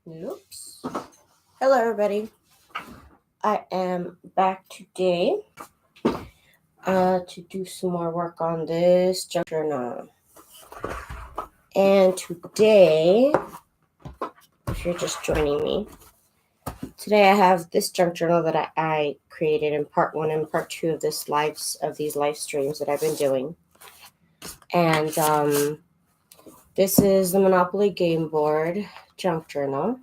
Oops. Hello, everybody. I am back today to do some more work on this junk journal. And today, if you're just joining me, today I have this junk journal that I created in part 1 and part 2 of these live streams that I've been doing. And this is the Monopoly game board junk journal.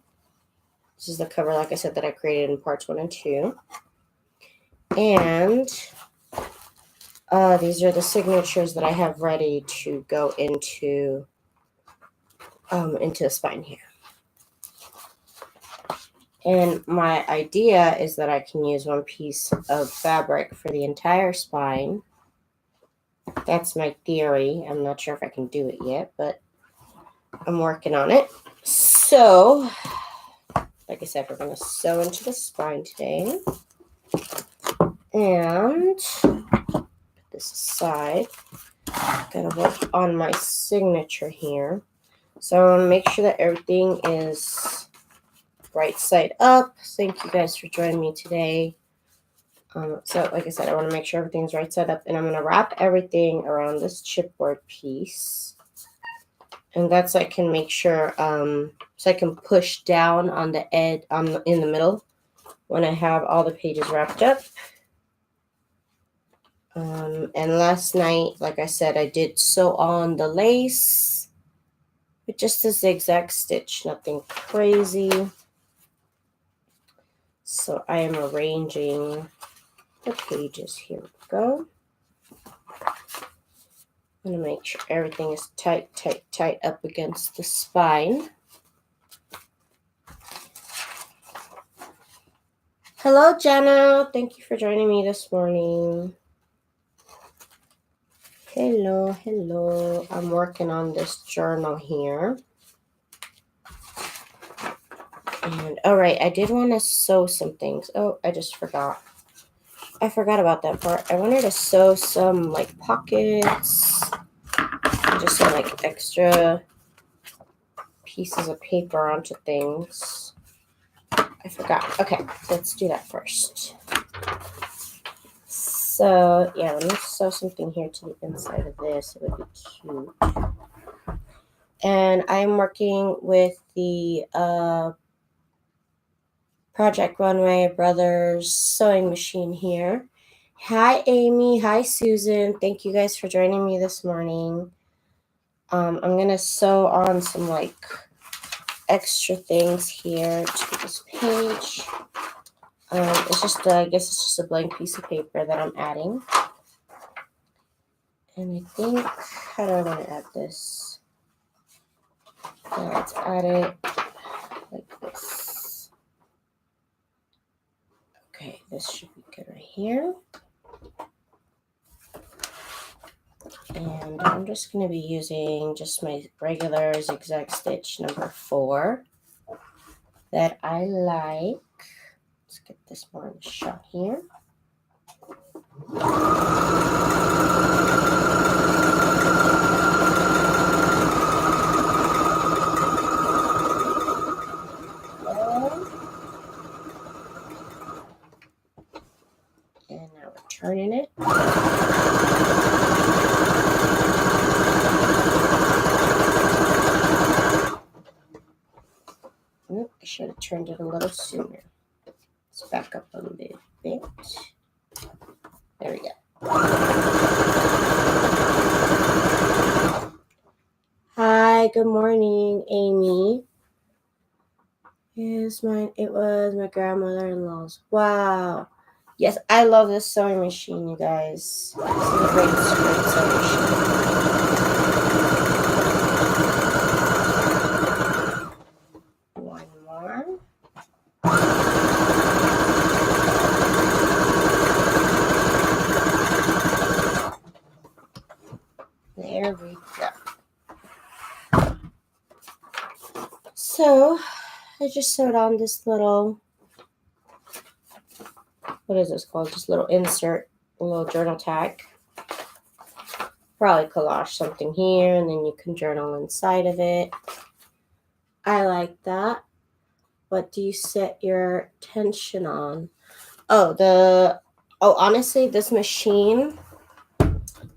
This is the cover, like I said, that I created in parts 1 and 2. And these are the signatures that I have ready to go into the spine here. And my idea is that I can use one piece of fabric for the entire spine. That's my theory. I'm not sure if I can do it yet, but I'm working on it. So, like I said, we're going to sew into the spine today. And put this aside. I'm going to work on my signature here. So I want to make sure that everything is right side up. Thank you guys for joining me today. So like I said, I want to make sure everything's right side up, and I'm going to wrap everything around this chipboard piece. And that's so I can make sure, so I can push down on the edge, in the middle when I have all the pages wrapped up. And last night, like I said, I did sew on the lace with just a zigzag stitch, nothing crazy. So I am arranging the pages. Here we go. I'm going to make sure everything is tight up against the spine. Hello, Jenna. Thank you for joining me this morning. Hello. I'm working on this journal here. And, all right, I did want to sew some things. Oh, I just forgot. I forgot about that part. I wanted to sew some, like, pockets. Just some, like, extra pieces of paper onto things. I forgot. Okay, let's do that first. So, yeah, let me sew something here to the inside of this. It would be cute. And I'm working with the Project Runway Brothers sewing machine here. Hi, Amy. Hi, Susan. Thank you guys for joining me this morning. I'm going to sew on some, like, extra things here to this page. It's just, I guess it's just a blank piece of paper that I'm adding. And I think, how do I want to add this? Let's add it like this. Okay, this should be good right here. And I'm just going to be using just my regular zigzag stitch number 4 that I like. Let's get this more in the shot here. And now we're turning it. I should have turned it a little sooner. Let's back up a little bit. There we go. Hi, good morning, Amy. It was my grandmother-in-law's. Wow. Yes, I love this sewing machine, you guys. This is a great sewing machine. One more. There we go. So, I just sewed on this little, what is this called? Just a little insert, a little journal tag. Probably collage something here, and then you can journal inside of it. I like that. What do you set your tension on? Honestly, this machine,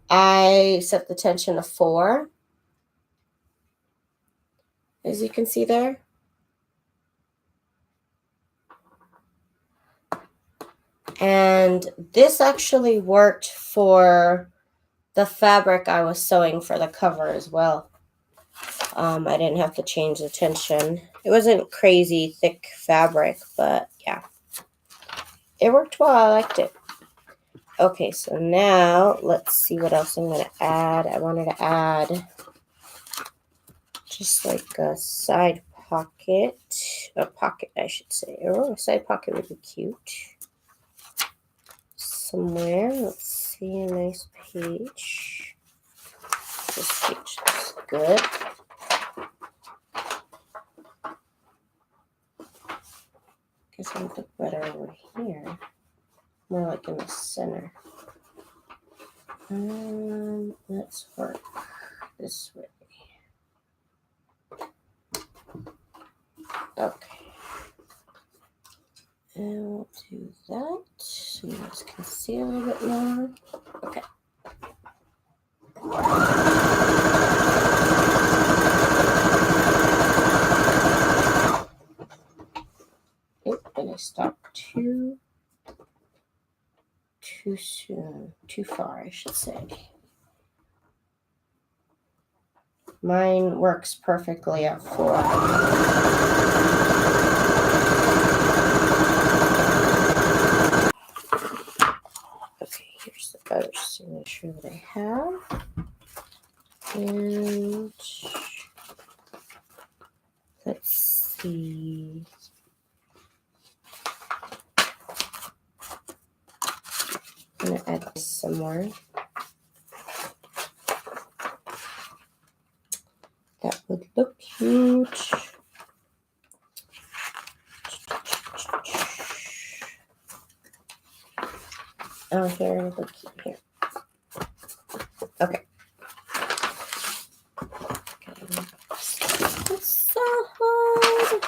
I set the tension to 4. As you can see there. And this actually worked for the fabric I was sewing for the cover as well. I didn't have to change the tension. It wasn't crazy thick fabric, but yeah. It worked well. I liked it. Okay, so now let's see what else I'm going to add. I wanted to add just like a side pocket. A pocket, I should say. Oh, a side pocket would be cute. Somewhere. Let's see, a nice page. This page looks good. Guess I would look better over here. More like in the center. Let's work this way. Okay. And we'll do that. So you guys can see a little bit more. Okay. And I stopped too soon. Too far, I should say. Mine works perfectly at 4. Okay, here's the other signature that I have. And let's see. I'm going to add this somewhere. That would look cute. Oh, here, it'll look cute here. Okay. It's so hard.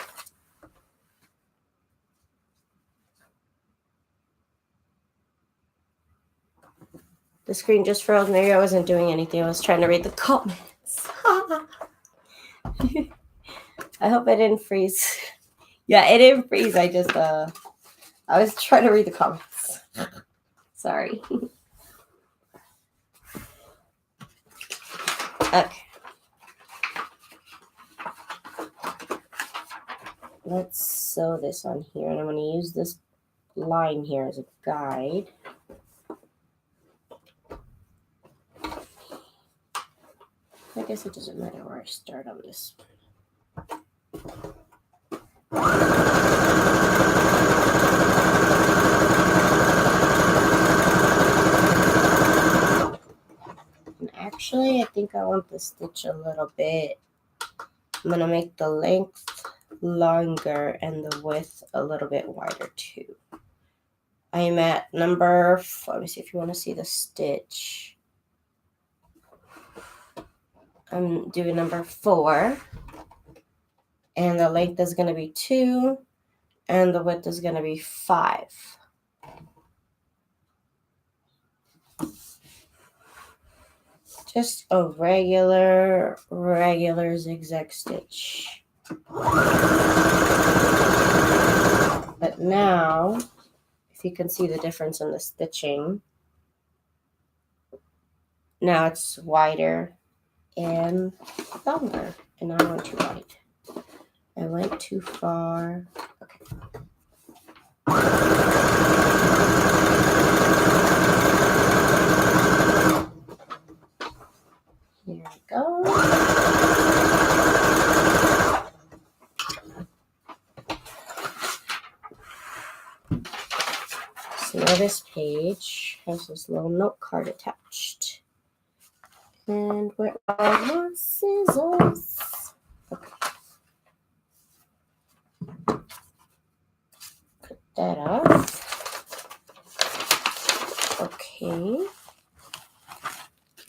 The screen just froze. Maybe I wasn't doing anything. I was trying to read the comments. I hope I didn't freeze. Yeah, it didn't freeze. I just, I was trying to read the comments. Sorry. Okay. Let's sew this on here, and I'm going to use this line here as a guide. I guess it doesn't matter where I start on this one. And actually, I think I want the stitch a little bit. I'm going to make the length longer and the width a little bit wider too. I'm at number, let me see if you want to see the stitch. I'm doing number 4. And the length is going to be 2. And the width is going to be 5. Just a regular zigzag stitch. But now, if you can see the difference in the stitching, now it's wider and longer. And I went too wide. I went too far. Okay. Here we go. So now this page has this little note card attached. And where are my scissors? Okay. Put that up. Okay.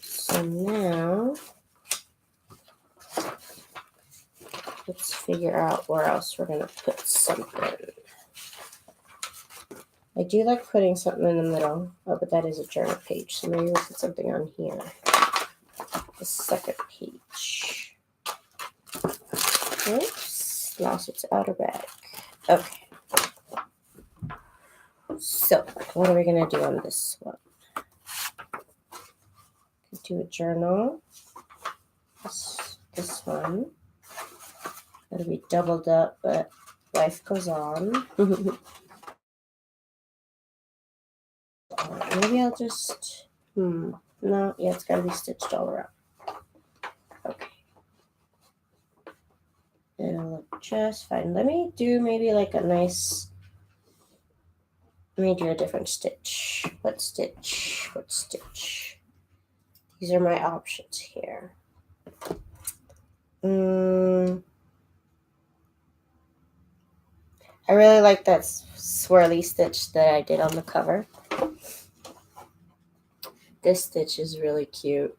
So now let's figure out where else we're going to put something. I do like putting something in the middle. Oh, but that is a journal page, so maybe we'll put something on here. The second page. Oops, lost its outer bag. Okay. So, what are we going to do on this one? Do a journal. This one. It'll be doubled up, but life goes on. Maybe I'll just, no, yeah, it's gotta be stitched all around. Okay. It'll look just fine. Let me do maybe like a nice, let me do a different stitch. What stitch? What stitch? These are my options here. I really like that swirly stitch that I did on the cover. This stitch is really cute.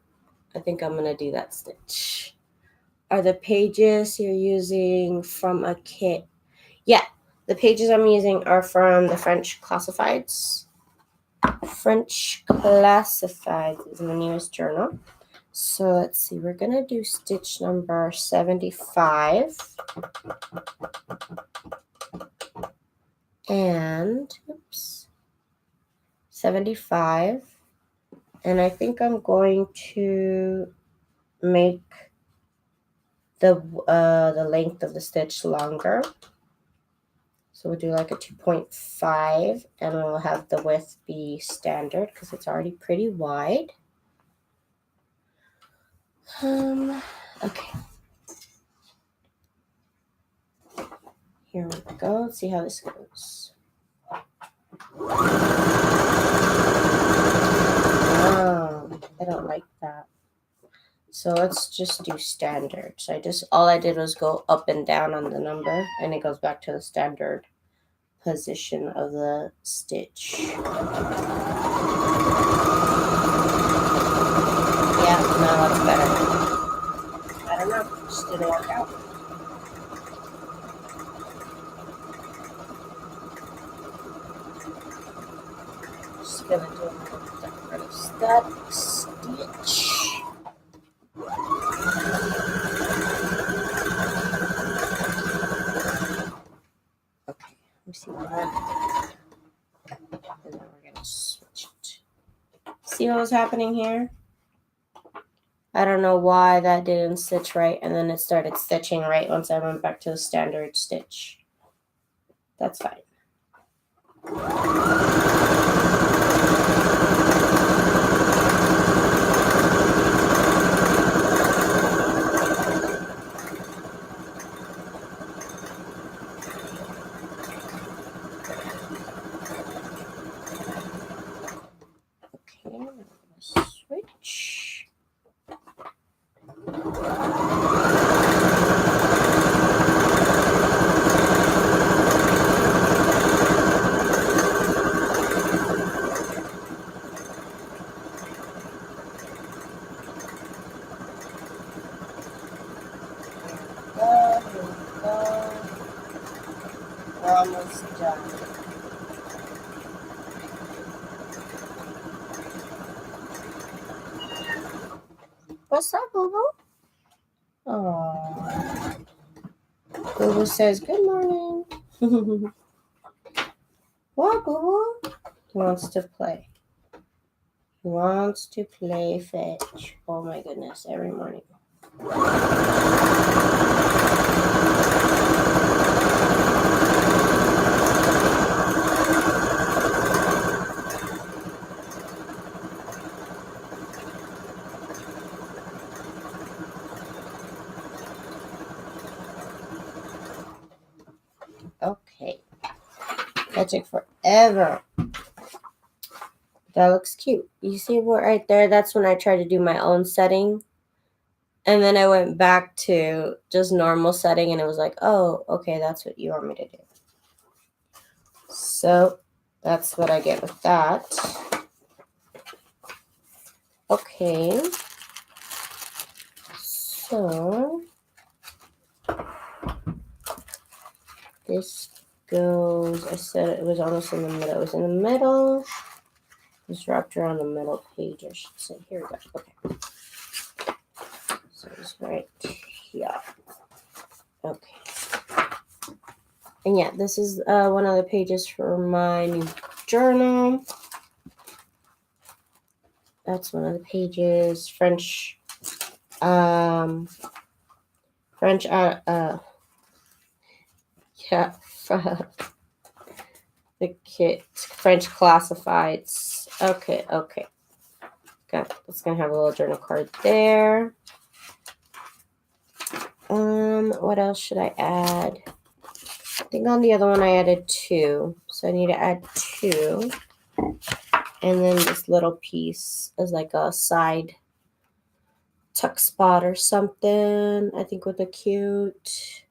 I think I'm going to do that stitch. Are the pages you're using from a kit? Yeah, the pages I'm using are from the French Classifieds. French Classifieds is my newest journal. So let's see, we're going to do stitch number 75. And, oops, 75. And I think I'm going to make the length of the stitch longer. So we'll do like a 2.5, and we'll have the width be standard because it's already pretty wide. Okay. Here we go. Let's see how this goes. Oh, I don't like that. So let's just do standard. So all I did was go up and down on the number, and it goes back to the standard position of the stitch. Yeah, no, that's better. I don't know, just didn't work out. Just gonna do a little different static stitch. Okay, let me see what and then we're gonna switch it. See what was happening here? I don't know why that didn't stitch right, and then it started stitching right once I went back to the standard stitch. That's fine. Okay, switch. We're almost done. What's up, Boo Boo? Aww. Boo Boo says good morning. What, Boo Boo? He wants to play. He wants to play fetch. Oh my goodness, every morning. Okay. That took forever. That looks cute. You see what right there? That's when I tried to do my own setting. And then I went back to just normal setting, and it was like, oh, okay, that's what you want me to do. So that's what I get with that. Okay. So this goes, I said it was almost in the middle. It was in the middle. It's wrapped around the middle page, I should say. Here we go. Okay. So it's right here. Okay. And yeah, this is one of the pages for my new journal. That's one of the pages. French, yeah, the kit, French classifieds. Okay. It's gonna have a little journal card there. What else should I add? I think on the other one I added 2, so I need to add 2. And then this little piece is like a side tuck spot or something, I think, with a cute.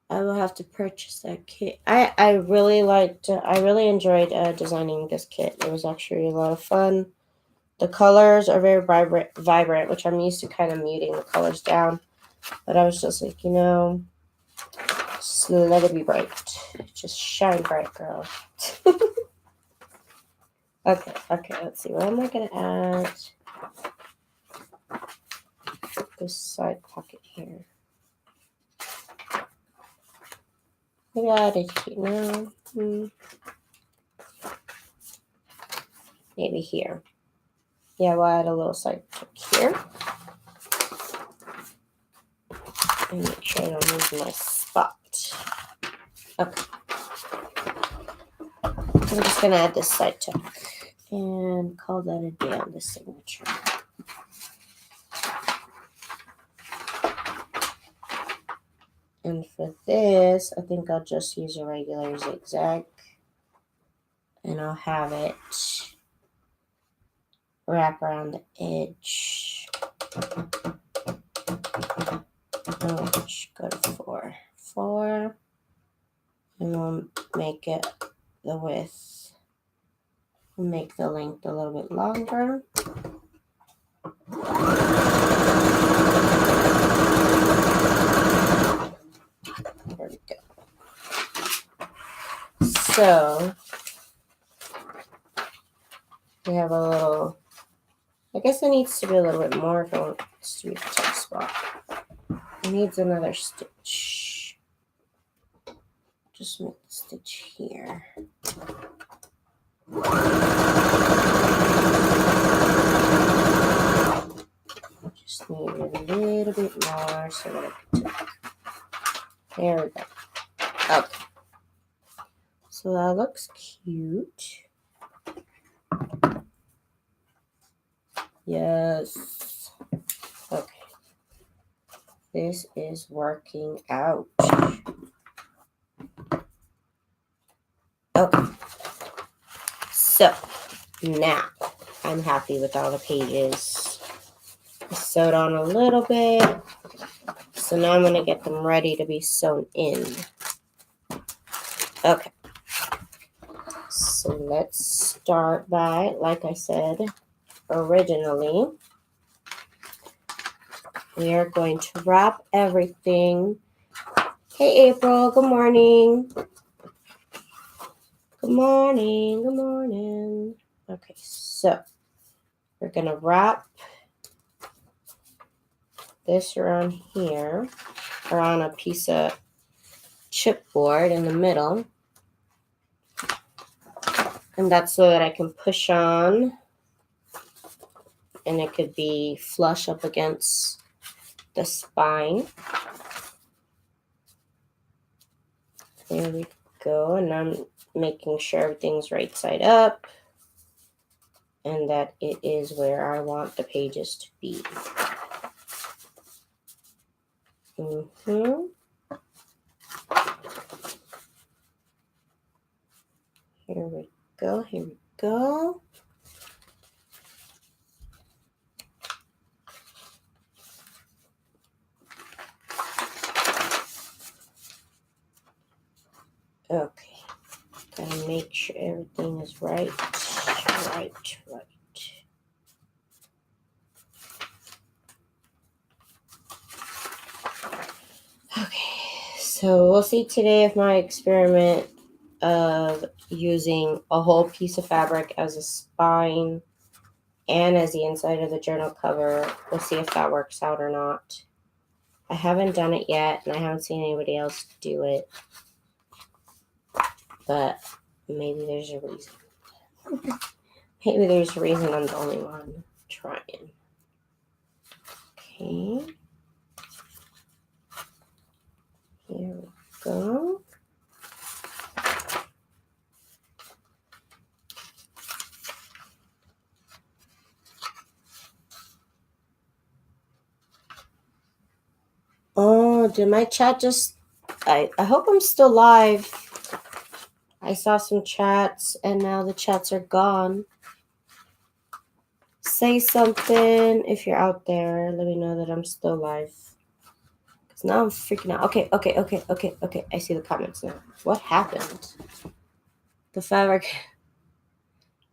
I will have to purchase that kit. I really enjoyed designing this kit. It was actually a lot of fun. The colors are very vibrant, which I'm used to kind of muting the colors down. But I was just like, just let it be bright. Just shine bright, girl. Okay, let's see. What am I going to add? This side pocket here. Maybe I added here. No. Maybe here. Yeah, we'll add a little side tuck here. And make sure I don't lose my spot. Okay. I'm just going to add this side tuck and call that a day on the signature. And for this, I think I'll just use a regular zigzag. And I'll have it wrap around the edge. Go to 4. 4. And we'll make it the width. We'll make the length a little bit longer. There we go. So we have a little, I guess it needs to be a little bit more if I want this to be the top spot. It needs another stitch. Just make the stitch here. Just need a little bit more so that I can take. There we go. Okay. So that looks cute. Yes. Okay. This is working out. Okay. So now I'm happy with all the pages. I sewed on a little bit. So now I'm going to get them ready to be sewn in. Okay. So let's start by, like I said originally, we are going to wrap everything. Hey, April. Good morning. Good morning. Okay, so we're going to wrap this around here, around a piece of chipboard in the middle. And that's so that I can push on, and it could be flush up against the spine. There we go. And I'm making sure everything's right side up and that it is where I want the pages to be. Here we go. Okay, gotta make sure everything is right. So we'll see today if my experiment of using a whole piece of fabric as a spine and as the inside of the journal cover, we'll see if that works out or not. I haven't done it yet, and I haven't seen anybody else do it, but maybe there's a reason. Maybe there's a reason I'm the only one trying. Okay. Here we go. Oh, did my chat just... I hope I'm still live. I saw some chats, and now the chats are gone. Say something if you're out there. Let me know that I'm still live. Because now I'm freaking out. Okay. I see the comments now. What happened? The fabric...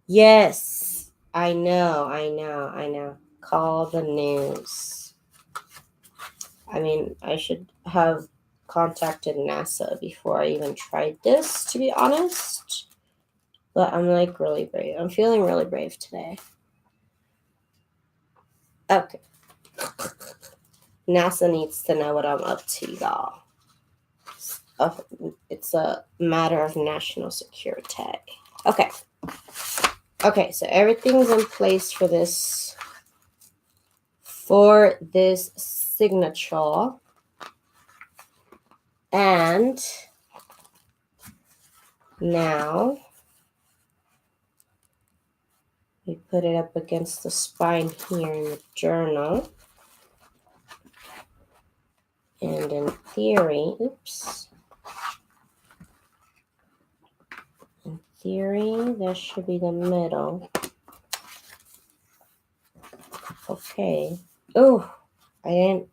Yes. I know. Call the news. I mean, I should have contacted NASA before I even tried this, to be honest. But I'm like really brave. I'm feeling really brave today. Okay. NASA needs to know what I'm up to, y'all. It's a matter of national security. Okay. Okay, so everything's in place for this signature. And now we put it up against the spine here in the journal. And in theory, in theory, that should be the middle. Okay. Oh, I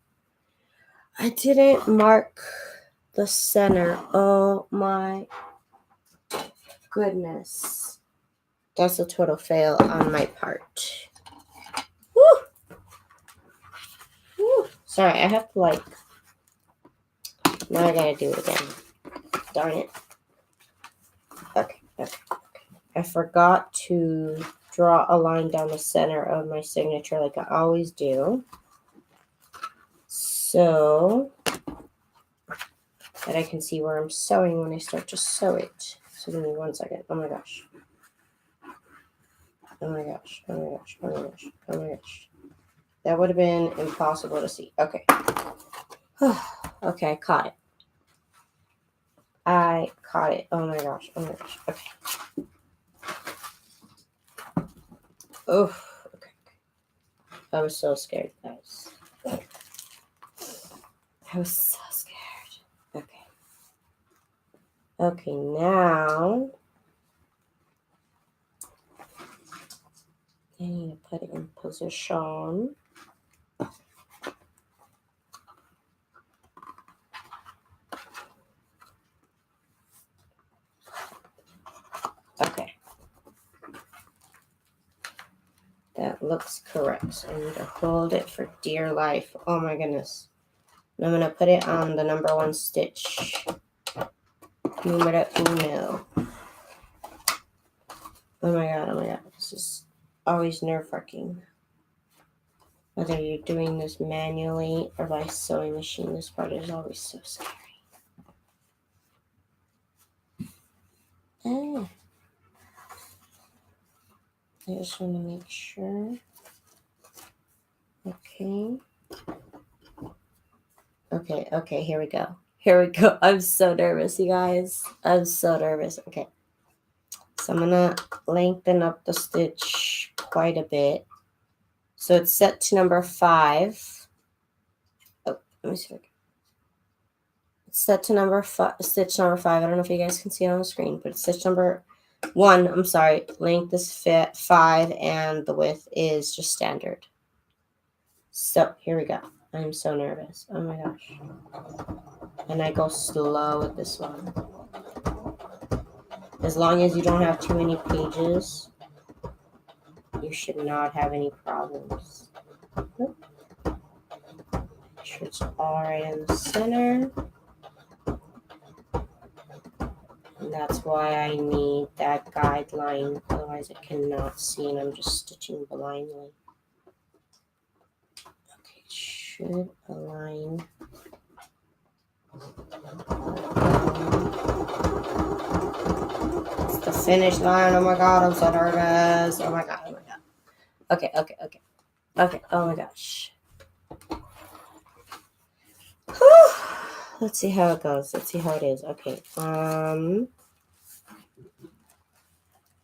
didn't mark the center. Oh my goodness. That's a total fail on my part. Woo! Woo! Sorry, I have to now I gotta do it again. Darn it. Okay. I forgot to draw a line down the center of my signature like I always do. So that I can see where I'm sewing when I start to sew it. So give me 1 second. Oh my gosh. That would have been impossible to see. Okay. Okay, I caught it. Oh my gosh. Okay. Oh, okay. I was so scared, guys. I was so scared. Okay, now I need to put it in position. Okay. That looks correct. So I need to hold it for dear life. Oh my goodness. And I'm going to put it on the number 1 stitch. Numero uno. Oh my god. This is always nerve-wracking. Whether you're doing this manually or by sewing machine, this part is always so scary. I just want to make sure. Okay, here we go. I'm so nervous, you guys. I'm so nervous. Okay. So I'm going to lengthen up the stitch quite a bit. So it's set to number 5. Oh, let me see if I can. It's set to stitch number 5. I don't know if you guys can see it on the screen, but it's stitch number 1. I'm sorry. Length is 5 and the width is just standard. So here we go. I'm so nervous. Oh my gosh. And I go slow with this one. As long as you don't have too many pages, you should not have any problems. Make sure it's all right in the center. that's why I need that guideline. Otherwise, I cannot see, and I'm just stitching blindly. Okay, it should align. It's the finish line. Oh my god, I'm so nervous. Oh my god, oh my god. Okay. Okay, oh my gosh. Whew. Let's see how it goes. Let's see how it is. Okay.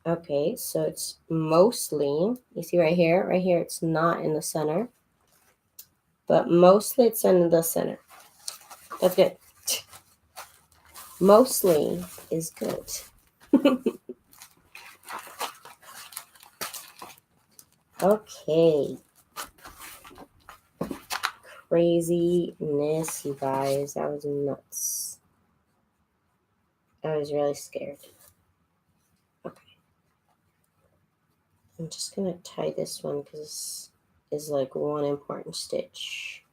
Okay, so it's mostly, you see right here, it's not in the center, but mostly it's in the center. That's good. Mostly is good. Okay. Craziness, you guys. That was nuts. I was really scared. Okay. I'm just going to tie this one because this is like one important stitch.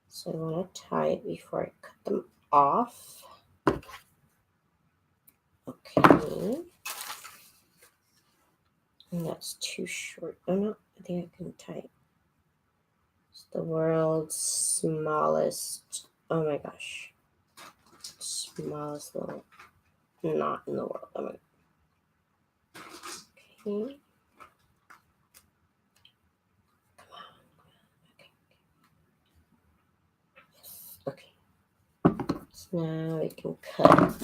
So I want to tie it before I cut them off. Okay. And that's too short. Oh no, I think I can tie it. It's the world's smallest. Oh my gosh. Smallest little knot in the world. Oh my. Okay. Come on. Okay. Okay. So now we can cut.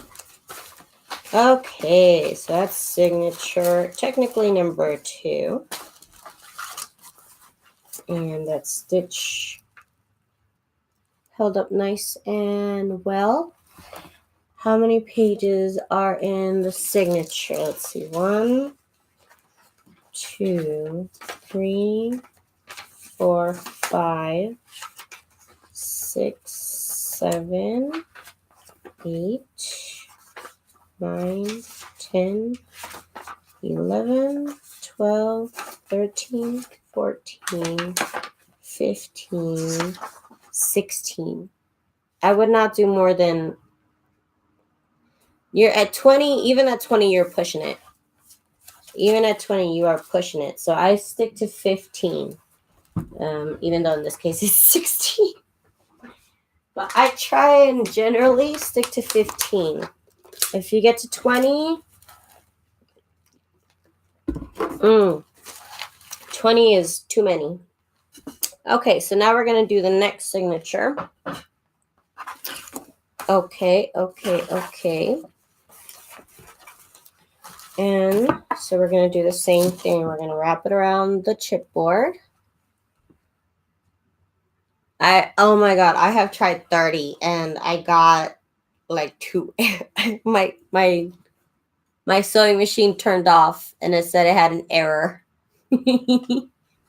Okay, so that's signature, technically number 2. And that stitch held up nice and well. How many pages are in the signature? Let's see. 1, 2, 3, 4, 5, 6, 7, 8, 9, 10, 11, 12, 13, 14, 15, 16. I would not do more than, you're at 20, even at 20, you're pushing it. Even at 20, you are pushing it. So I stick to 15, even though in this case it's 16. But I try and generally stick to 15. If you get to 20, 20 is too many. Okay, so now we're going to do the next signature. Okay. And so we're going to do the same thing. We're going to wrap it around the chipboard. Oh my god, I have tried 30 and I got like 2. my sewing machine turned off and it said it had an error.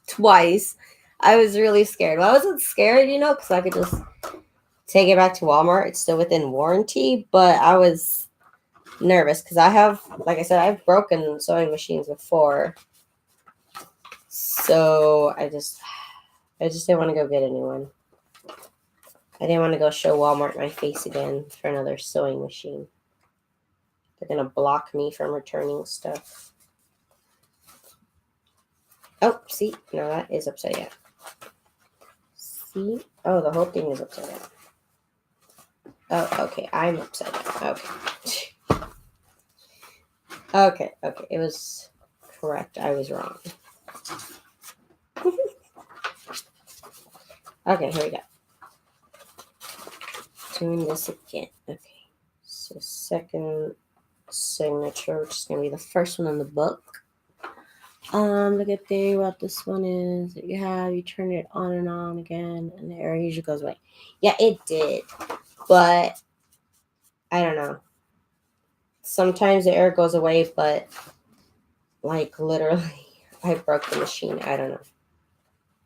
Twice. I was really scared. Well, I wasn't scared, because I could just take it back to Walmart. It's still within warranty, but I was nervous because I have, like I said, I've broken sewing machines before. So I just didn't want to go get a new one. I didn't want to go show Walmart my face again for another sewing machine. They're going to block me from returning stuff. Oh, see? No, that is upside down. See? Oh, the whole thing is upside down. Oh, okay. I'm upside down. Okay. Okay. It was correct. I was wrong. Okay, here we go. Doing this again. Okay. So second signature, which is going to be the first one in the book. The good thing about this one is that you turn it on and on again, and the error usually goes away. Yeah, it did, but I don't know. Sometimes the error goes away, but like literally, I broke the machine. I don't know.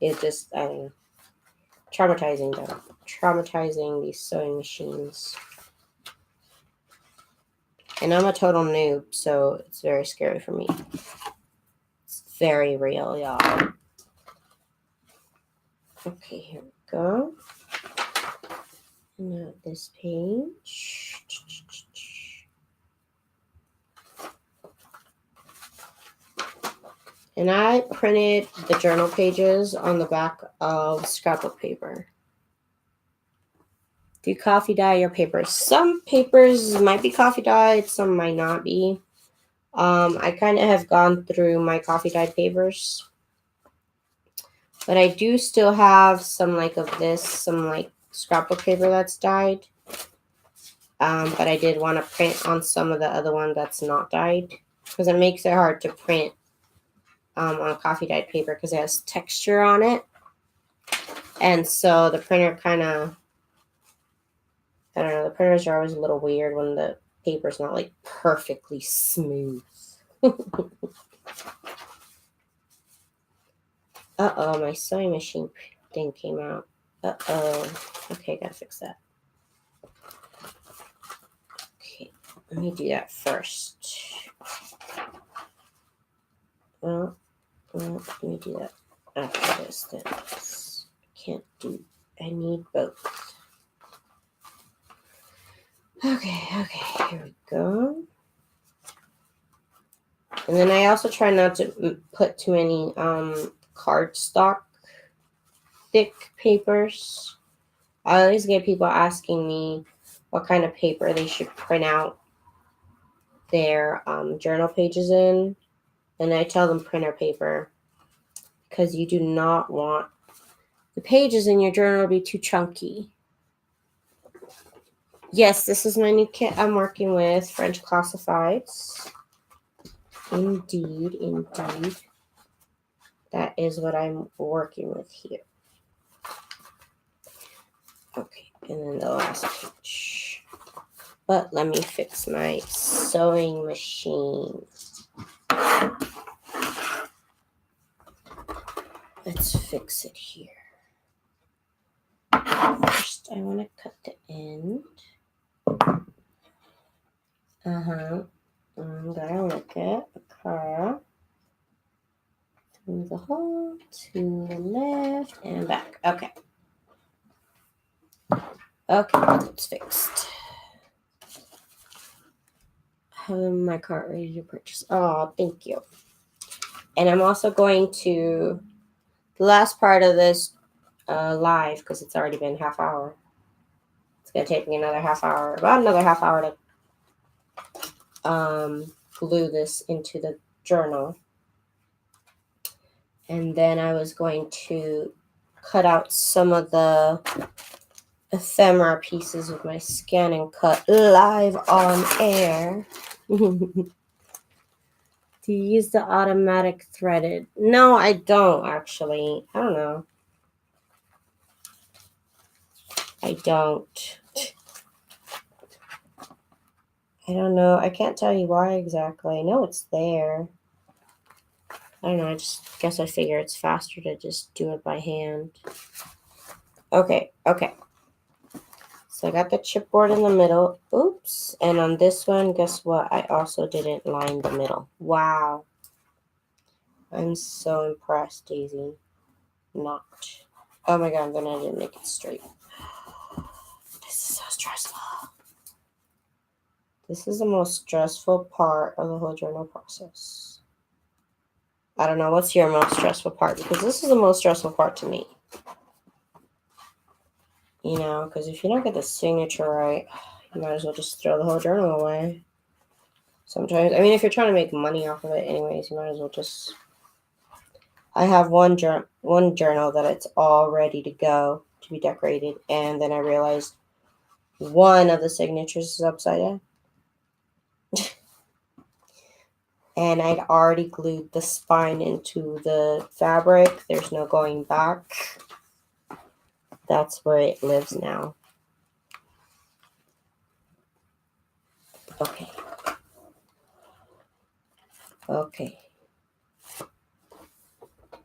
It just, I don't know. Traumatizing though. Traumatizing these sewing machines. And I'm a total noob, so it's very scary for me. It's very real, y'all. Okay, here we go. Now this page. And I printed the journal pages on the back of scrapbook paper. Do coffee dye your papers? Some papers might be coffee dyed, some might not be. I kind of have gone through my coffee dyed papers. But I do still have some like of this, some like scrapbook paper that's dyed. But I did want to print on some of the other one that's not dyed. Because it makes it hard to print on coffee dyed paper because it has texture on it. And so the printer kind of, I don't know, the printers are always a little weird when the paper's not like perfectly smooth. Uh-oh, my sewing machine thing came out. Uh-oh. Okay, gotta fix that. Okay, let me do that first. Well, let me do that after this then. I can't do, I need both. Okay, here we go. And then I also try not to put too many cardstock thick papers. I always get people asking me what kind of paper they should print out their journal pages in. And I tell them printer paper because you do not want the pages in your journal to be too chunky. Yes, this is my new kit I'm working with, French Classifieds. Indeed. That is what I'm working with here. Okay, and then the last page. But let me fix my sewing machine. Let's fix it here. First, I want to cut the end. I'm gonna look at okay. Through the hole, to the left, and back. Okay. Okay, it's fixed. Have my cart ready to purchase. Oh, thank you. And I'm also going to the last part of this live because it's already been half hour. It's gonna take me another half hour, about another half hour to glue this into the journal. And then I was going to cut out some of the ephemera pieces with my scan and cut live on air. Do you use the automatic threaded? No, I don't actually. I don't know. I don't. I don't know. I can't tell you why exactly. I know it's there. I don't know. I just guess I figure it's faster to just do it by hand. Okay. So I got the chipboard in the middle. Oops. And on this one, guess what? I also didn't line the middle. Wow. I'm so impressed, Daisy. Not. Oh my god, then I didn't make it straight. This is so stressful. This is the most stressful part of the whole journal process. I don't know. What's your most stressful part? Because this is the most stressful part to me. You know, because if you don't get the signature right, you might as well just throw the whole journal away. Sometimes, I mean, if you're trying to make money off of it anyways, you might as well just... I have one journal that it's all ready to go to be decorated, and then I realized one of the signatures is upside down. And I'd already glued the spine into the fabric. There's no going back. That's where it lives now. Okay.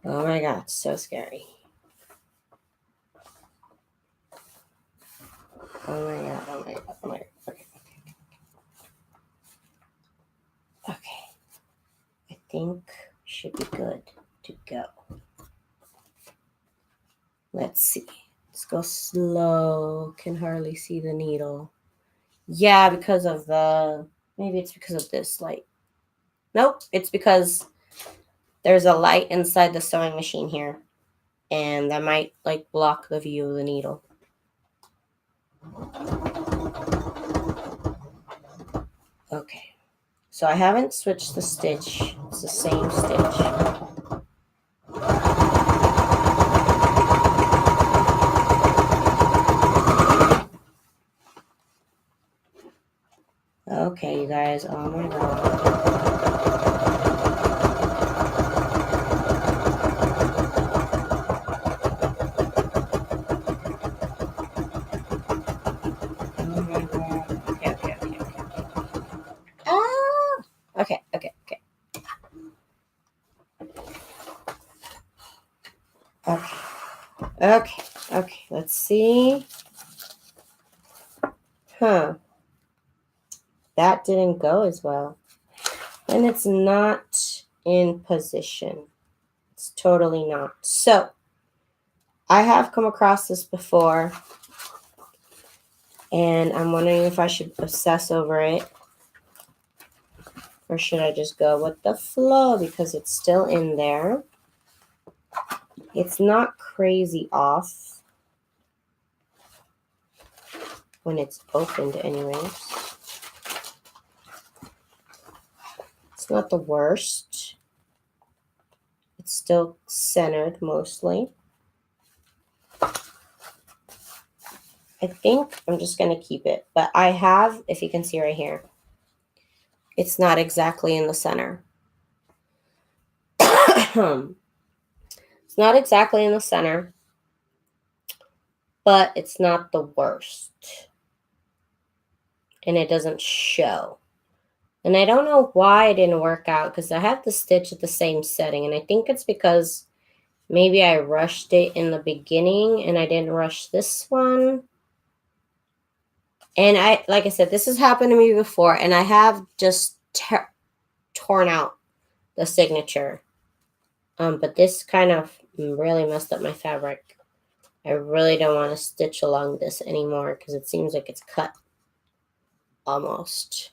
Oh my god, so scary. Oh my god. Okay. I think we should be good to go. Let's see. Let's go slow. Can hardly see the needle. Yeah, because of maybe it's because of this light. Nope, it's because there's a light inside the sewing machine here, and that might like block the view of the needle. Okay, so I haven't switched the stitch. It's the same stitch. Okay, you guys, oh my god. Okay. Okay, let's see. Huh. That didn't go as well. And it's not in position. It's totally not. So, I have come across this before, and I'm wondering if I should obsess over it, or should I just go with the flow because it's still in there. It's not crazy off when it's opened anyways. It's not the worst. It's still centered mostly. I think I'm just going to keep it. But I have, if you can see right here, it's not exactly in the center. It's not exactly in the center, but it's not the worst. And it doesn't show. And I don't know why it didn't work out because I have the stitch at the same setting. And I think it's because maybe I rushed it in the beginning and I didn't rush this one. And like I said, this has happened to me before. And I have just torn out the signature. But this kind of really messed up my fabric. I really don't want to stitch along this anymore because it seems like it's cut almost.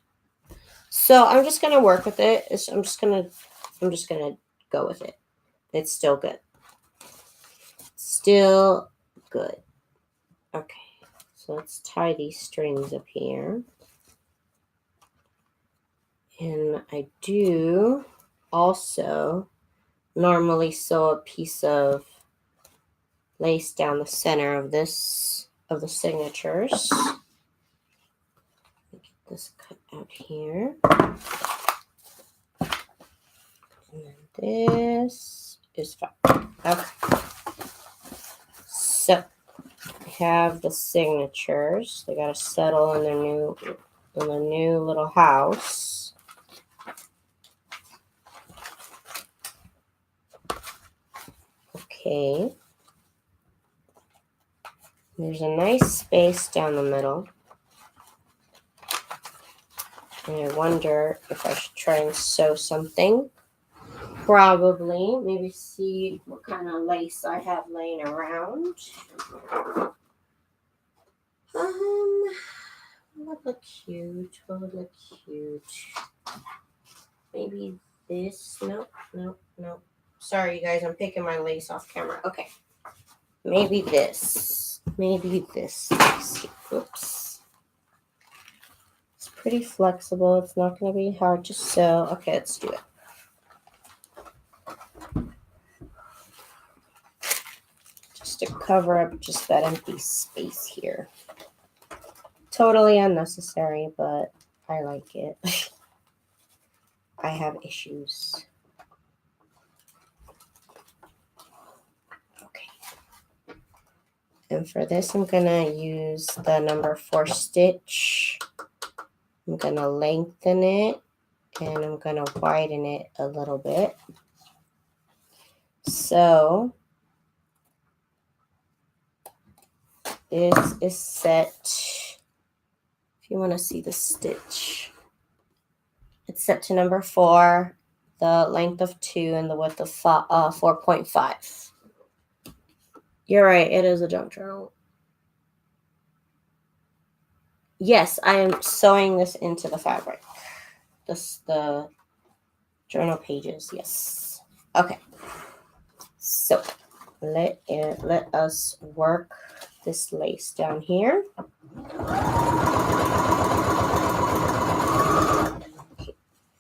So I'm just gonna work with it. I'm just gonna go with it. It's still good. Still good. Okay, so let's tie these strings up here. And I do also normally sew a piece of lace down the center of the signatures. Get this cut out here. And then this is fine. Okay. So I have the signatures. They gotta settle in their new little house. Okay. There's a nice space down the middle. And I wonder if I should try and sew something. Probably. Maybe see what kind of lace I have laying around. Would look cute. What would look cute? Maybe this. Nope. Sorry, you guys. I'm picking my lace off camera. Okay. Maybe this. Let's see. Oops. It's pretty flexible. It's not going to be hard to sew. Okay, let's do it. Just to cover up just that empty space here. Totally unnecessary, but I like it. I have issues. Okay. And for this, I'm going to use the number 4 stitch. I'm going to lengthen it, and I'm going to widen it a little bit. So this is set, if you want to see the stitch, it's set to number 4, the length of 2, and the width of 4.5. You're right, it is a junk journal. Yes, I am sewing this into the fabric. The journal pages, yes. Okay, so let us work this lace down here.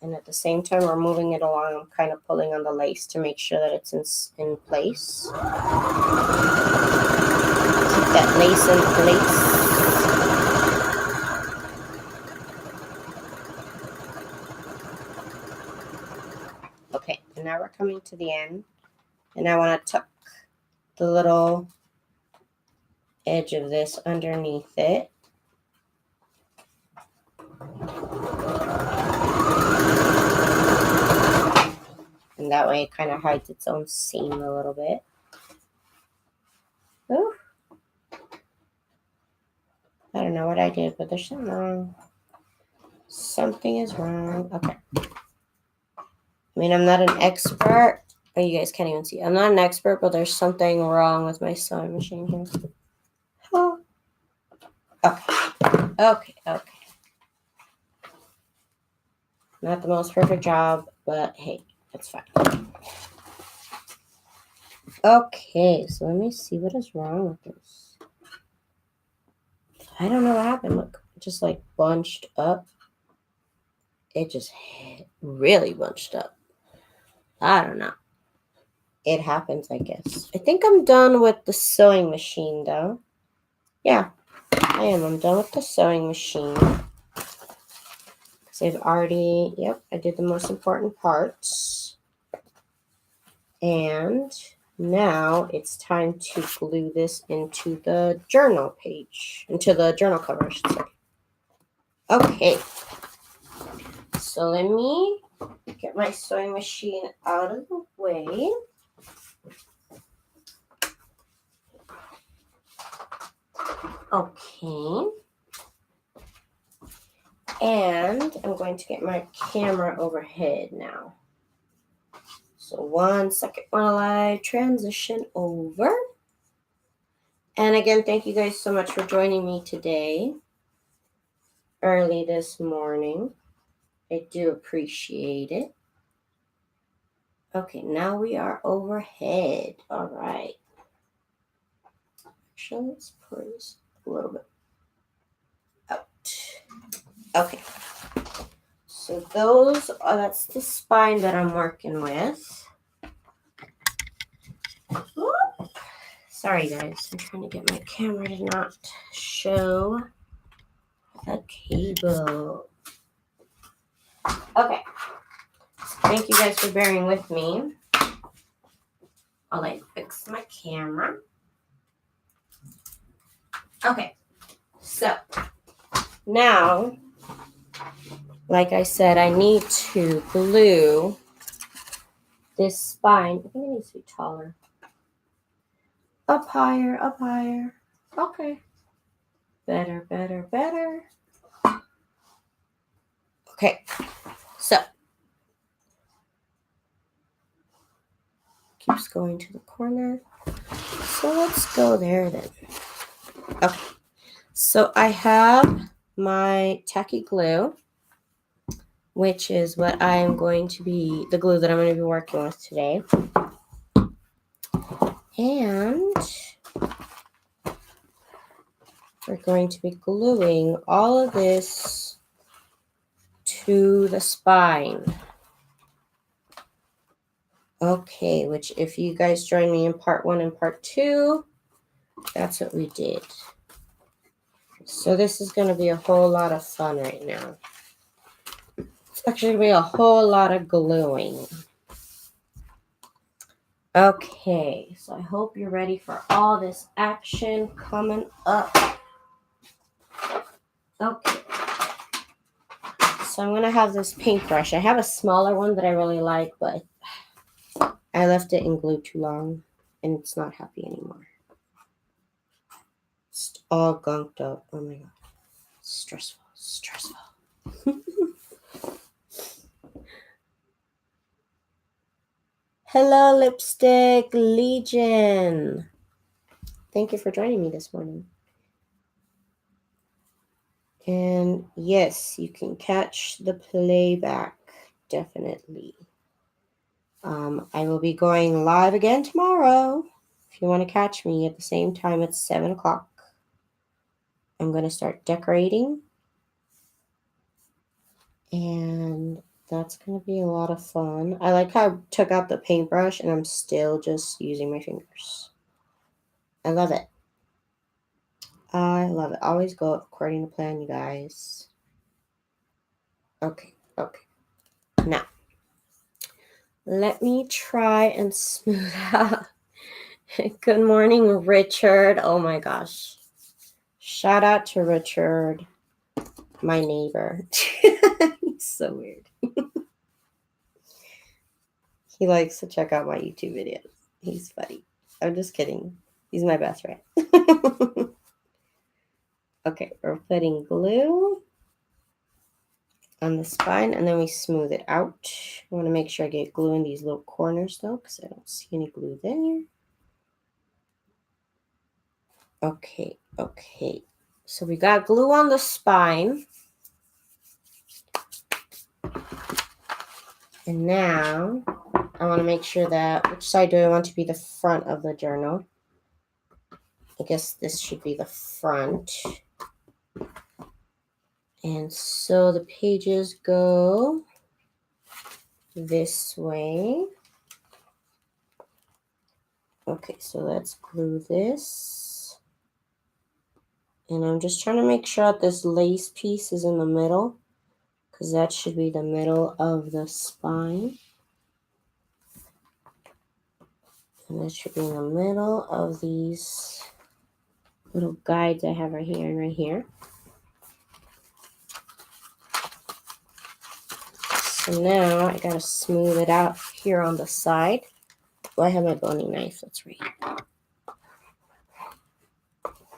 And at the same time we're moving it along, I'm kind of pulling on the lace to make sure that it's in place. Keep that lace in place. Okay, and now we're coming to the end. And I want to tuck the little edge of this underneath it. And that way it kind of hides its own seam a little bit. Ooh. I don't know what I did, but there's something wrong. Something is wrong. Okay. I mean, I'm not an expert. Oh, you guys can't even see. I'm not an expert, but there's something wrong with my sewing machine here. Oh. Okay. Not the most perfect job, but hey, it's fine. Okay, so let me see what is wrong with this. I don't know what happened. Look, it just like bunched up. It just really bunched up. I don't know. It happens, I guess. I think I'm done with the sewing machine, though. Yeah, I am. I'm done with the sewing machine. Because I've already, I did the most important parts. And now it's time to glue this into the journal page, into the journal cover, I should say. Okay. So let me get my sewing machine out of the way. Okay. And I'm going to get my camera overhead now. So 1 second while I transition over. And again, thank you guys so much for joining me today, early this morning. I do appreciate it. Okay, now we are overhead. All right. Actually, let's pull this a little bit out. Okay. So that's the spine that I'm working with. Whoop. Sorry, guys. I'm trying to get my camera to not show the cable. Okay. Thank you guys for bearing with me while I fix my camera. Okay. So now, like I said, I need to glue this spine. I think it needs to be taller. Up higher, up higher. Okay. Better, better, better. Okay. So keeps going to the corner. So let's go there then. Okay. So I have my tacky glue, which is what I'm going to be, the glue that I'm going to be working with today. And we're going to be gluing all of this to the spine. Okay, which if you guys join me in part 1 and part 2, that's what we did. So this is going to be a whole lot of fun right now. It's actually going to be a whole lot of gluing. Okay, so I hope you're ready for all this action coming up. Okay. So I'm going to have this paintbrush. I have a smaller one that I really like, but I left it in glue too long, and it's not happy anymore. It's all gunked up. Oh my god. Stressful. Hello, Lipstick Legion. Thank you for joining me this morning. And yes, you can catch the playback, definitely. I will be going live again tomorrow. If you want to catch me at the same time at 7 o'clock. I'm going to start decorating. And that's going to be a lot of fun. I like how I took out the paintbrush and I'm still just using my fingers. I love it. I love it. Always go according to plan, you guys. Okay. Now, let me try and smooth out. Good morning, Richard. Oh my gosh. Shout out to Richard, my neighbor. He's so weird. He likes to check out my YouTube videos. He's funny. I'm just kidding. He's my best friend. Okay, we're putting glue on the spine and then we smooth it out. I want to make sure I get glue in these little corners though because I don't see any glue there. Okay. So we got glue on the spine. And now I want to make sure that, which side do I want to be the front of the journal? I guess this should be the front. And so the pages go this way. Okay, so let's glue this. And I'm just trying to make sure that this lace piece is in the middle, because that should be the middle of the spine. And that should be in the middle of these little guides I have right here and right here. So now I gotta smooth it out here on the side. Oh, I have my boning knife, that's right.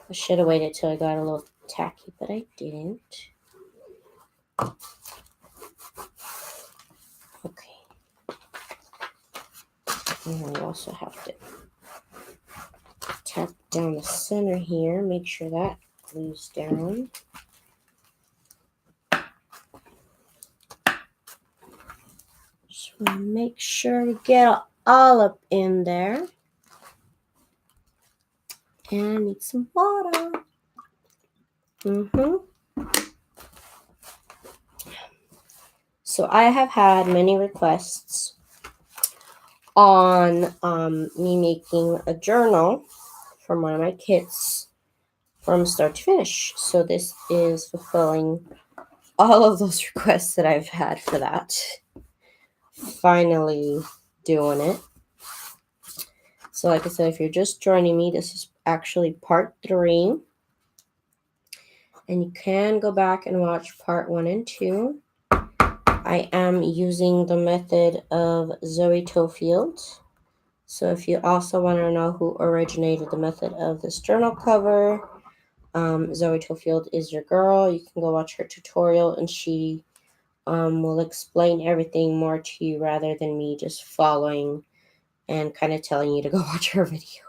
I should have waited till I got a little tacky, but I didn't. Okay. And then we also have to tap down the center here, make sure that glues down. Just want to make sure we get all up in there. And I need some water. So I have had many requests on me making a journal from one of my kits from start to finish. So this is fulfilling all of those requests that I've had for that. Finally doing it. So like I said, if you're just joining me, this is actually part 3. And you can go back and watch part 1 and 2. I am using the method of Zoe Tofield. So if you also want to know who originated the method of this journal cover, Zoe Tofield is your girl. You can go watch her tutorial and she will explain everything more to you rather than me just following and kind of telling you to go watch her video.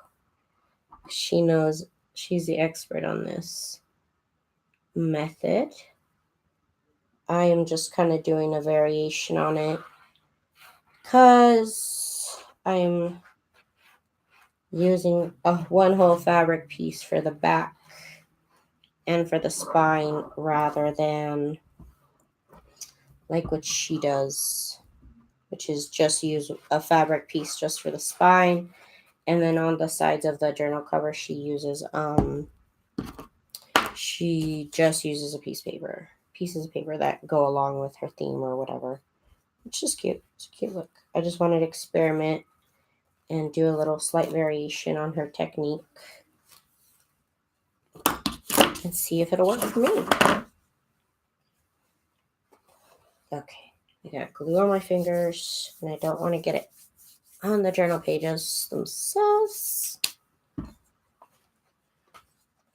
She knows, she's the expert on this method. I am just kind of doing a variation on it because I'm using one whole fabric piece for the back and for the spine rather than like what she does, which is just use a fabric piece just for the spine, and then on the sides of the journal cover she just uses pieces of paper that go along with her theme or whatever. It's just cute. It's a cute look. I just wanted to experiment and do a little slight variation on her technique and see if it'll work for me. Okay, I got glue on my fingers and I don't want to get it on the journal pages themselves.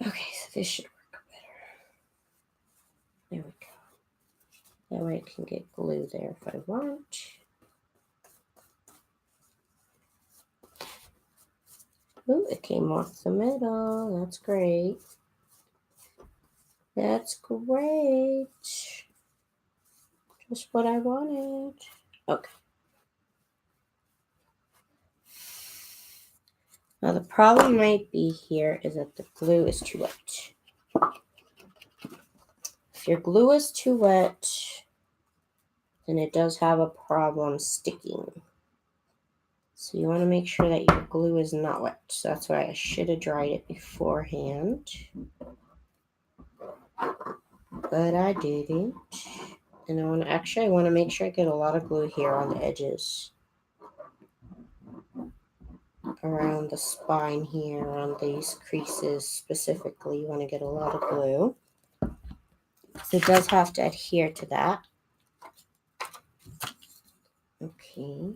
Okay, so this should work better. There we go. That way I can get glue there if I want. Ooh, it came off the middle. That's great. That's great. Just what I wanted. Okay. Now the problem might be here is that the glue is too wet. If your glue is too wet, then it does have a problem sticking. So you want to make sure that your glue is not wet. So that's why I should have dried it beforehand. But I didn't. And I want to make sure I get a lot of glue here on the edges. Around the spine here, on these creases specifically, you want to get a lot of glue. So it does have to adhere to that. Okay.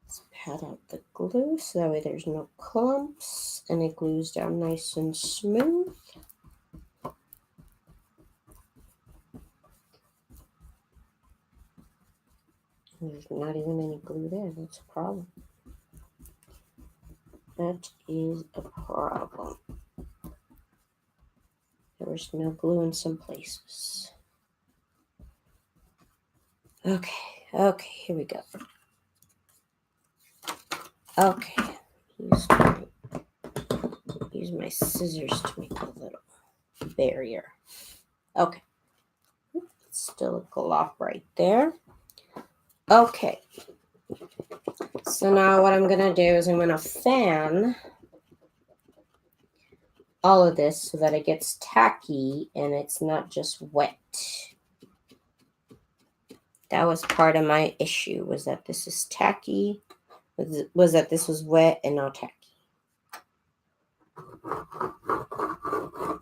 Let's pat out the glue so that way there's no clumps and it glues down nice and smooth. There's not even any glue there. That's a problem. That is a problem. There was no glue in some places. Okay, here we go. Okay, use my scissors to make a little barrier. Okay, still a glop right there. Okay, so now what I'm gonna do is I'm gonna fan all of this so that it gets tacky and it's not just wet. That was part of my issue, was that this is tacky, was that this was wet and not tacky.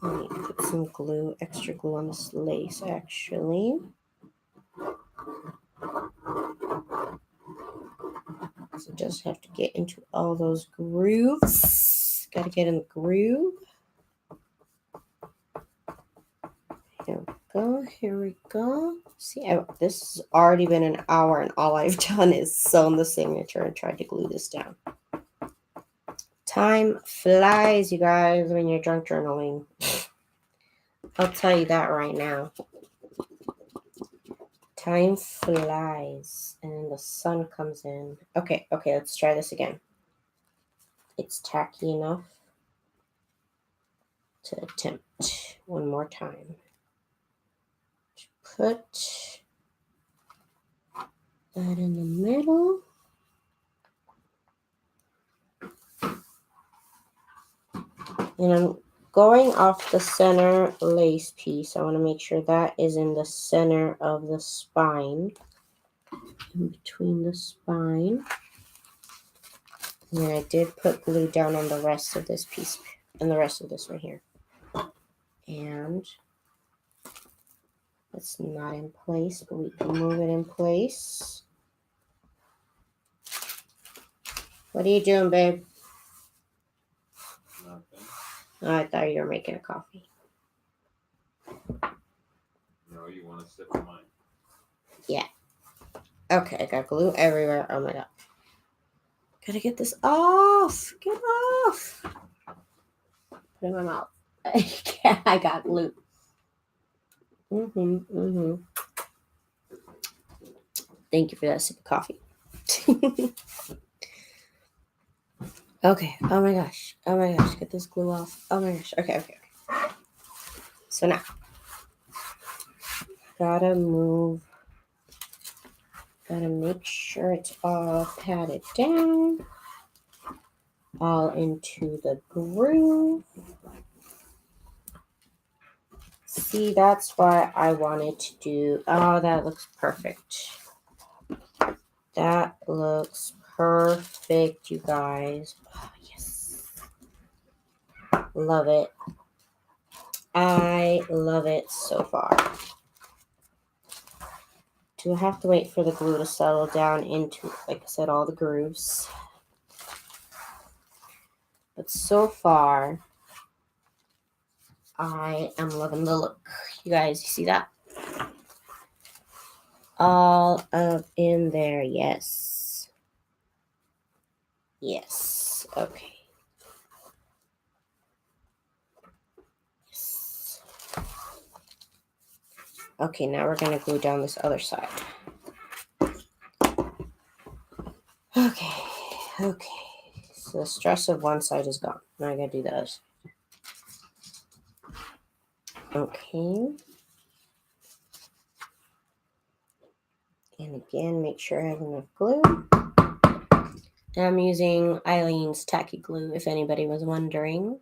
Let me put some glue, extra glue on this lace actually. So just have to get into all those grooves. Got to get in the groove. Here we go. See, this has already been an hour and all I've done is sewn the signature and tried to glue this down. Time flies, you guys, when you're junk journaling. I'll tell you that right now. Time flies and then the sun comes in. Okay, let's try this again. It's tacky enough to attempt one more time. Put that in the middle. And I'm going off the center lace piece. I want to make sure that is in the center of the spine. In between the spine. And then I did put glue down on the rest of this piece and the rest of this right here. And it's not in place, but we can move it in place. What are you doing, babe? Nothing. Oh, I thought you were making a coffee. No, you want to sip of mine? Yeah. Okay, I got glue everywhere. Oh my god. Gotta get this off. Get off. Put it in my mouth. I got glue. Thank you for that sip of coffee. Okay. Oh my gosh. Get this glue off. Oh my gosh. Okay. So now, gotta make sure it's all patted down, all into the groove. See, that's why I wanted to do, oh, that looks perfect. That looks perfect, you guys. Oh, yes. Love it. I love it so far. Do I have to wait for the glue to settle down into, like I said, all the grooves? But so far, I am loving the look. You guys, you see that? All up in there, yes. Yes, okay. Yes. Okay, now we're going to glue down this other side. Okay, Okay, so the stress of one side is gone. Now I gotta do the other side. Okay. And again, make sure I have enough glue. And I'm using Eileen's Tacky Glue, if anybody was wondering.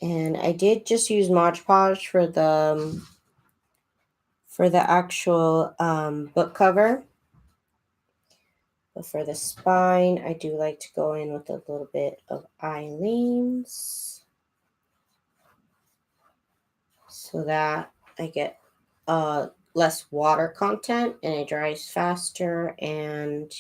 And I did just use Mod Podge for the actual book cover. But for the spine, I do like to go in with a little bit of Eileen's so that I get less water content and it dries faster, and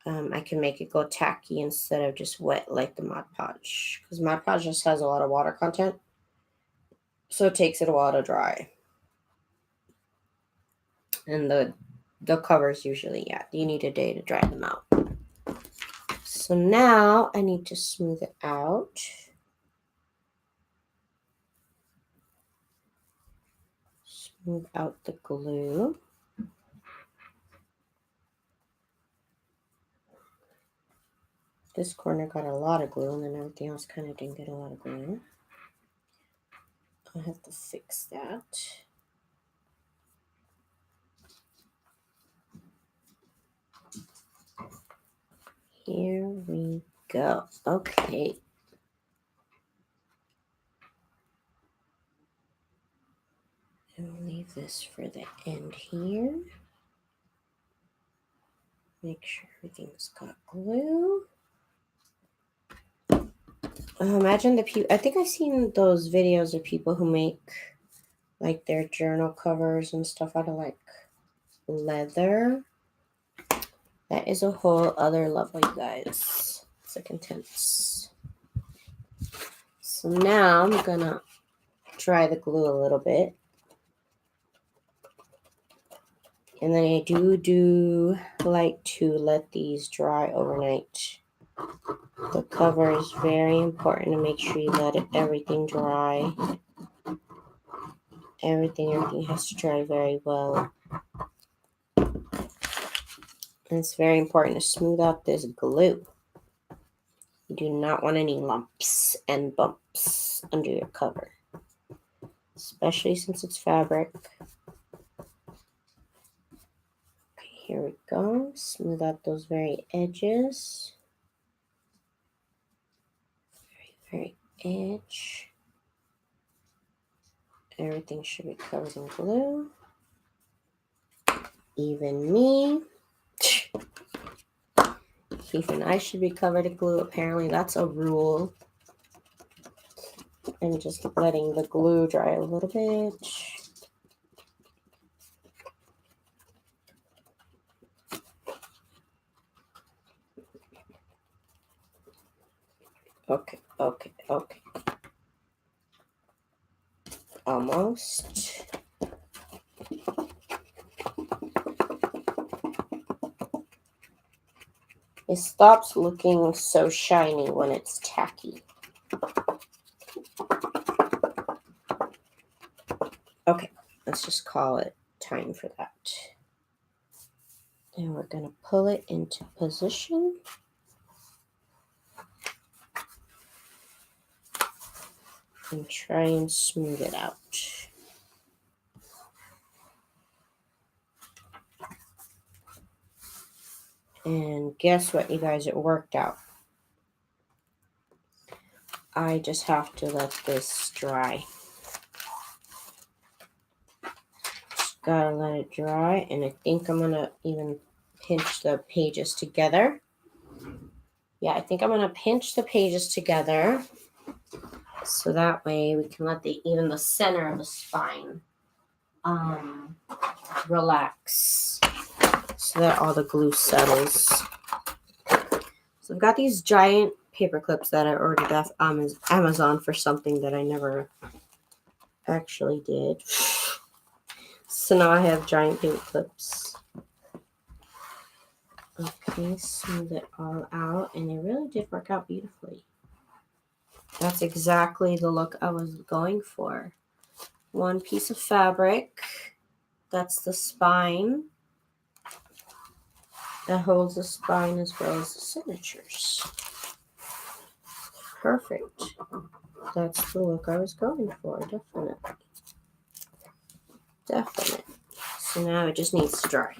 I can make it go tacky instead of just wet like the Mod Podge, because Mod Podge just has a lot of water content, so it takes it a while to dry. And the covers usually, yeah, you need a day to dry them out. So now I need to smooth it out. Smooth out the glue. This corner got a lot of glue, and then everything else kind of didn't get a lot of glue. I'll have to fix that. Here we go. Okay. And we'll leave this for the end here. Make sure everything's got glue. Imagine the people. I think I've seen those videos of people who make like their journal covers and stuff out of like leather. That is a whole other level, you guys. It's like intense. So now I'm gonna dry the glue a little bit. And then I do like to let these dry overnight. The cover is very important to make sure you let everything dry. Everything has to dry very well. And it's very important to smooth out this glue. You do not want any lumps and bumps under your cover, especially since it's fabric. Okay, here we go. Smooth out those very edges. Very edge. Everything should be covered in glue. Even me. Even I should be covered in glue. Apparently that's a rule. And just letting the glue dry a little bit. Okay. Almost. It stops looking so shiny when it's tacky. Okay, let's just call it time for that. Then we're going to pull it into position. And try and smooth it out. And guess what, you guys, it worked out. I just have to let this dry. Just gotta let it dry, and I think I'm gonna even pinch the pages together. Yeah, I think I'm gonna pinch the pages together so that way we can let even the center of the spine relax so that all the glue settles. So I've got these giant paper clips that I ordered off Amazon for something that I never actually did. So now I have giant paper clips. Okay, smooth it all out, and it really did work out beautifully. That's exactly the look I was going for. One piece of fabric. That's the spine. that holds the spine as well as the signatures. Perfect. That's the look I was going for, definitely. Definitely. So now it just needs to dry.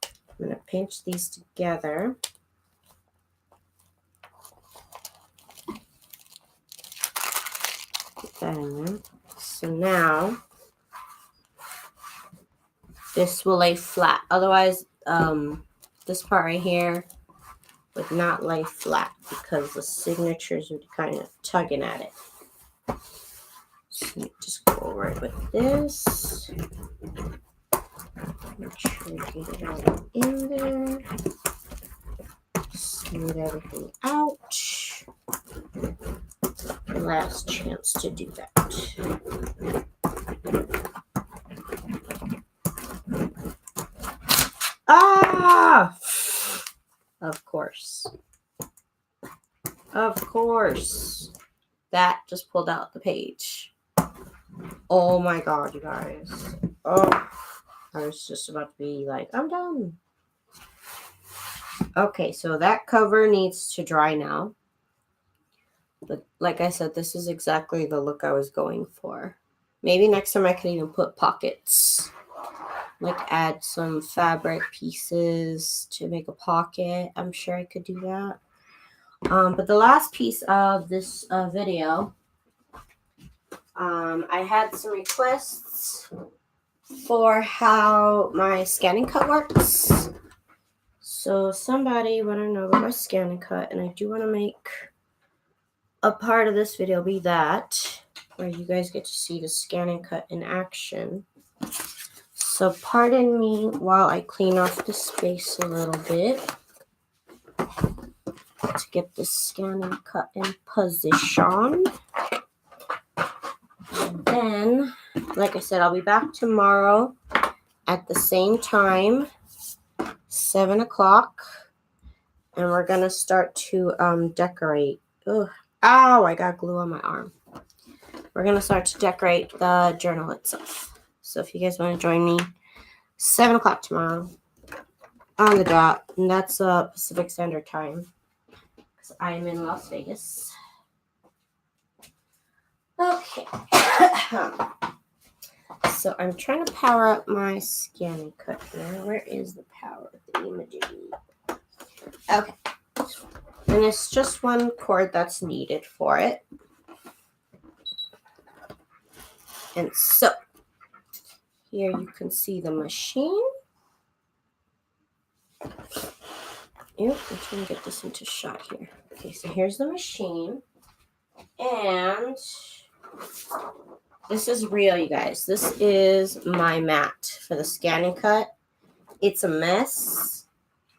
I'm going to pinch these together. Put that in there. So now this will lay flat. Otherwise, this part right here would not lay flat because the signatures would be kind of tugging at it. So just go over it with this. Make sure you get it all in there. Smooth everything out. Last chance to do that. Ah! Of course. Of course. That just pulled out the page. Oh my god, you guys. Oh, I was just about to be like, I'm done. Okay, so that cover needs to dry now. But like I said, this is exactly the look I was going for. Maybe next time I can even put pockets. Like add some fabric pieces to make a pocket. I'm sure I could do that. But the last piece of this video, I had some requests for how my scanning cut works. So somebody wanted to know about my scanning cut, and I do want to make a part of this video be that, where you guys get to see the scanning cut in action. So pardon me while I clean off the space a little bit to get the scanning cut in position. And then, like I said, I'll be back tomorrow at the same time, 7 o'clock, and we're gonna start to decorate. Ugh. Ow, I got glue on my arm. We're gonna start to decorate the journal itself. So if you guys want to join me, 7 o'clock tomorrow on the dot, and that's Pacific Standard Time because I'm in Las Vegas. Okay. So I'm trying to power up my scanning cut here. Where is the power thingy-majiggy? Okay. And it's just one cord that's needed for it. And so here you can see the machine. Yep, I'm trying to get this into shot here. Okay, so here's the machine. And this is real, you guys. This is my mat for the scanning cut. It's a mess.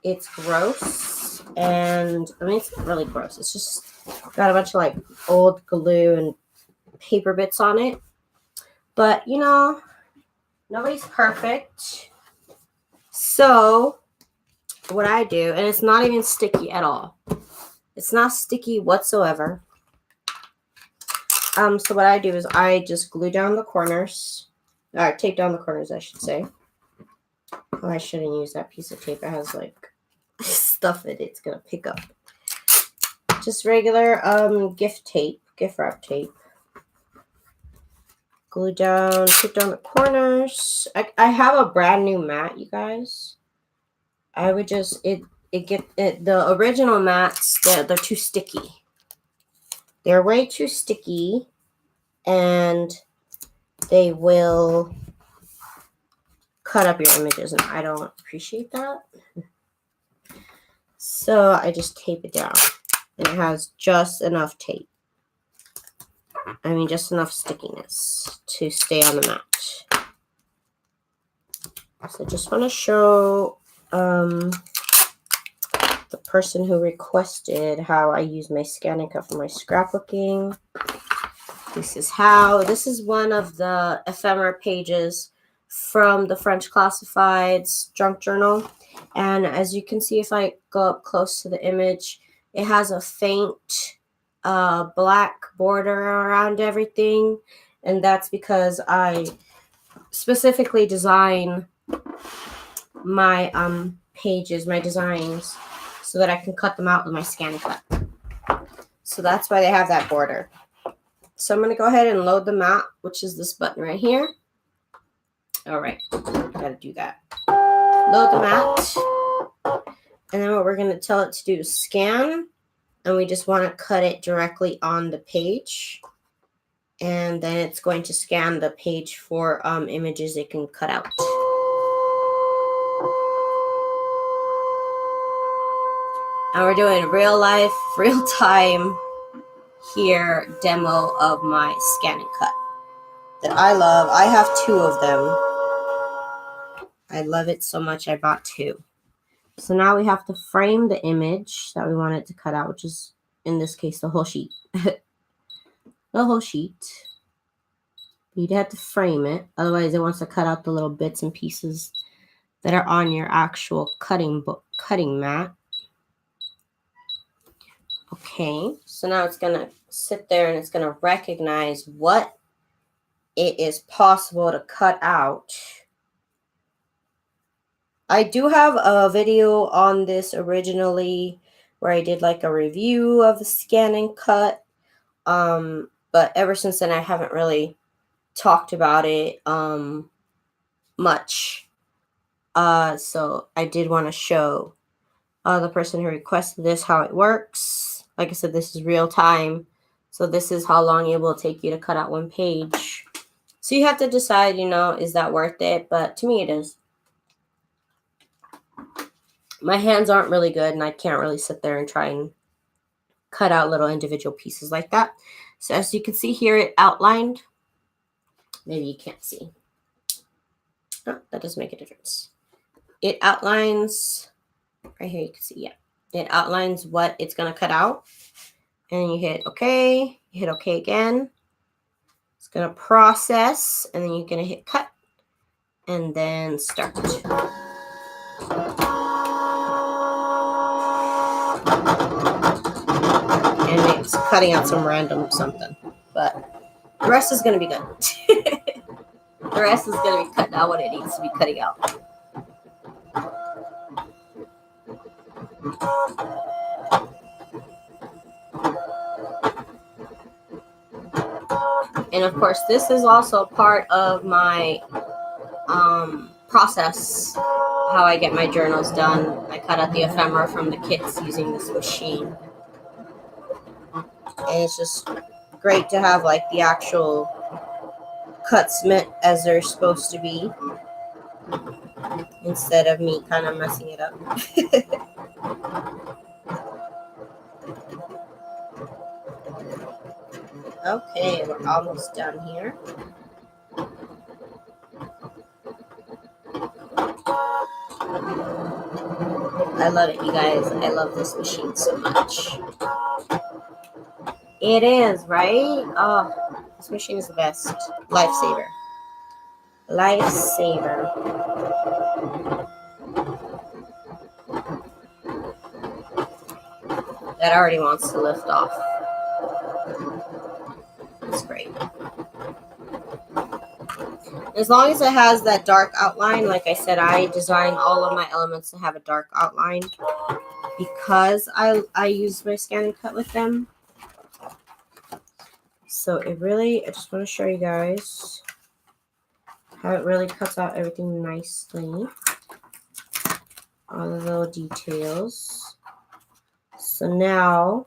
It's gross. And, I mean, it's not really gross. It's just got a bunch of, like, old glue and paper bits on it. But, you know, nobody's perfect. So what I do, and it's not even sticky at all. It's not sticky whatsoever. So what I do is I just glue down the corners, or tape down the corners, I should say. Oh, I shouldn't use that piece of tape. It has like stuff in it. It's gonna pick up. Just regular gift wrap tape. Glue down, tape down the corners. I have a brand new mat, you guys. I would just the original mats, they're too sticky. They're way too sticky, and they will cut up your images, and I don't appreciate that. So I just tape it down, and it has just enough tape. I mean, just enough stickiness to stay on the mat. So I just want to show the person who requested how I use my scanning cut for my scrapbooking. This is one of the ephemera pages from the French Classifieds junk journal. And as you can see, if I go up close to the image, it has a faint black border around everything. And that's because I specifically design my pages, my designs, so that I can cut them out with my scan cut. So that's why they have that border. So I'm going to go ahead and load the mat, which is this button right here. All right, got to do that. Load the mat. And then what we're going to tell it to do is scan. And we just want to cut it directly on the page. And then it's going to scan the page for images it can cut out. And we're doing real life, real time here demo of my scan and cut that I love. I have 2 of them. I love it so much I bought 2. So now we have to frame the image that we want it to cut out, which is in this case the whole sheet. The whole sheet. You'd have to frame it, otherwise it wants to cut out the little bits and pieces that are on your actual cutting mat. Okay, so now it's gonna sit there and it's gonna recognize what it is possible to cut out. I do have a video on this originally where I did like a review of the scan and cut, but ever since then I haven't really talked about it much. So I did want to show the person who requested this how it works. Like I said, this is real time, so this is how long it will take you to cut out one page. So you have to decide, you know, is that worth it? But to me it is. My hands aren't really good and I can't really sit there and try and cut out little individual pieces like that. So as you can see here, it outlined. Maybe you can't see. Oh, that does make a difference. It outlines, right here you can see, yeah. It outlines what it's going to cut out. And you hit OK. You hit OK again. It's going to process. And then you're going to hit cut. And then start. And it's cutting out some random something. But the rest is going to be good. The rest is going to be cutting out what it needs to be cutting out. And of course, this is also part of my process, how I get my journals done. I cut out the ephemera from the kits using this machine. And it's just great to have like the actual cuts meant as they're supposed to be, instead of me kind of messing it up. Okay, we're almost done here. I love it, you guys. I love this machine so much. It is, right? Oh, this machine is the best. Lifesaver. Lifesaver. That already wants to lift off. It's great. As long as it has that dark outline, like I said, I design all of my elements to have a dark outline because I use my scan and cut with them. So it really, I just want to show you guys how it really cuts out everything nicely. All the little details. So now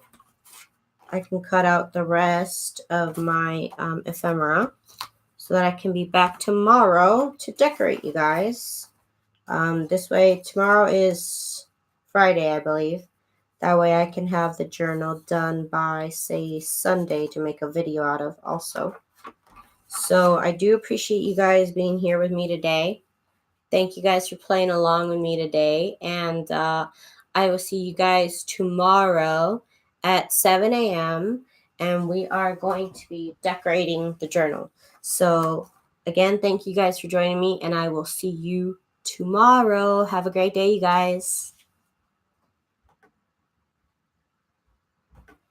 I can cut out the rest of my ephemera so that I can be back tomorrow to decorate, you guys. This way, tomorrow is Friday, I believe. That way I can have the journal done by, say, Sunday to make a video out of also. So I do appreciate you guys being here with me today. Thank you guys for playing along with me today. And I will see you guys tomorrow at 7 a.m. And we are going to be decorating the journal. So again, thank you guys for joining me. And I will see you tomorrow. Have a great day, you guys.